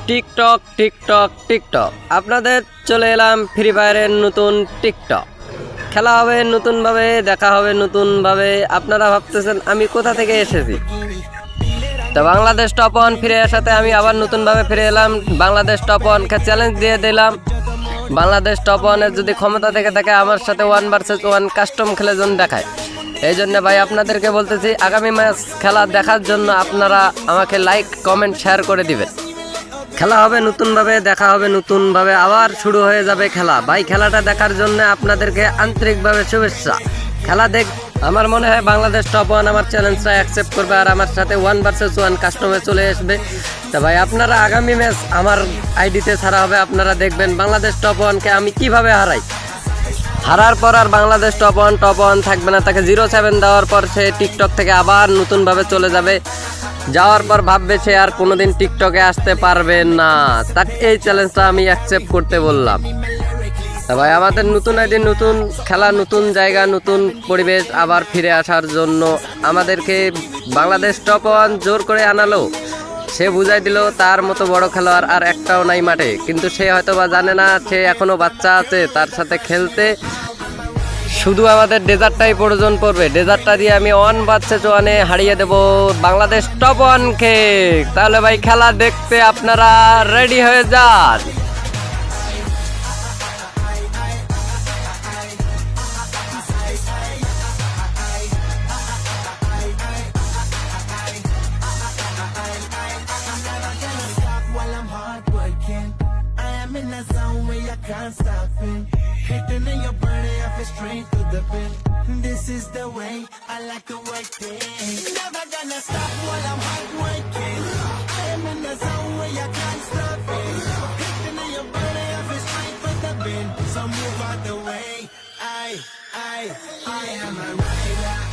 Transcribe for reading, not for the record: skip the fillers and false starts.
TikTok TikTok TikTok আপনাদের চলে এলাম ফ্রি ফায়ারের নতুন টিকটক। খেলা হবে নতুনভাবে, দেখা হবে নতুনভাবে। আপনারা ভাবতেছেন আমি কোথা থেকে এসেছি, তো বাংলাদেশ টপ ওয়ান ফিরে আসাতে আমি আবার নতুনভাবে ফিরে এলাম। বাংলাদেশ টপ ওয়ানকে চ্যালেঞ্জ দিয়ে দিলাম, বাংলাদেশ টপ ওয়ানের যদি ক্ষমতা থেকে থাকে আমার সাথে 1 vs 1 কাস্টম খেলে যেন দেখায়। এই জন্য ভাই আপনাদেরকে বলতেছি, আগামী ম্যাচ খেলা দেখার জন্য আপনারা আমাকে লাইক কমেন্ট শেয়ার করে দিবেন। খেলা হবে নতুনভাবে, দেখা হবে নতুনভাবে, আবার শুরু হয়ে যাবে খেলা। ভাই খেলাটা দেখার জন্য আপনাদেরকে আন্তরিকভাবে শুভেচ্ছা। খেলা আমার মনে হয় বাংলাদেশ টপ ওয়ান আমার চ্যালেঞ্জটা অ্যাকসেপ্ট করবে আর আমার সাথে 1 vs 1 কাস্টমে চলে আসবে। তো ভাই আপনারা আগামী ম্যাচ আমার আইডিতে ছাড়া হবে, আপনারা দেখবেন বাংলাদেশ টপ ওয়ানকে আমি কিভাবে হারাই। হারার পর আর বাংলাদেশ টপ ওয়ান থাকবে না, তাকে 0-7 দেওয়ার পর সে টিকটক থেকে আবার নতুনভাবে চলে যাবে। যাওয়ার পর ভাববে সে আর কোনোদিন টিকটকে আসতে পারবে না। তাকে এই চ্যালেঞ্জটা আমি অ্যাকসেপ্ট করতে বললাম। তা ভাই আমাদের নতুন আইডি, নতুন খেলা, নতুন জায়গা, নতুন পরিবেশ আবার ফিরে আসার জন্য আমাদেরকে বাংলাদেশ টপ ওয়ান জোর করে আনালো। সে বুঝাই দিল তার মতো বড় খেলোয়াড় আর একটাও নাই মাঠে, কিন্তু সে হয়তো বা জানে না সে এখনো বাচ্চা আছে, তার সাথে খেলতে শুধু আমাদের ডেজার্টটাই প্রয়োজন পড়বে। ডেজার্টটা দিয়ে আমি 1 vs 1 হারিয়ে দেব বাংলাদেশ টপ ওয়ানকে। তাহলে ভাই খেলা দেখতে আপনারা রেডি হয়ে যান। In that zone where you can't stop it. Hitting in your body, I feel straight to the pin. This is the way I like to work it. Never gonna stop while I'm hard working. I am in the zone where you can't stop it. Hitting in your body, I feel straight to the pin. So move out the way. I am a rider.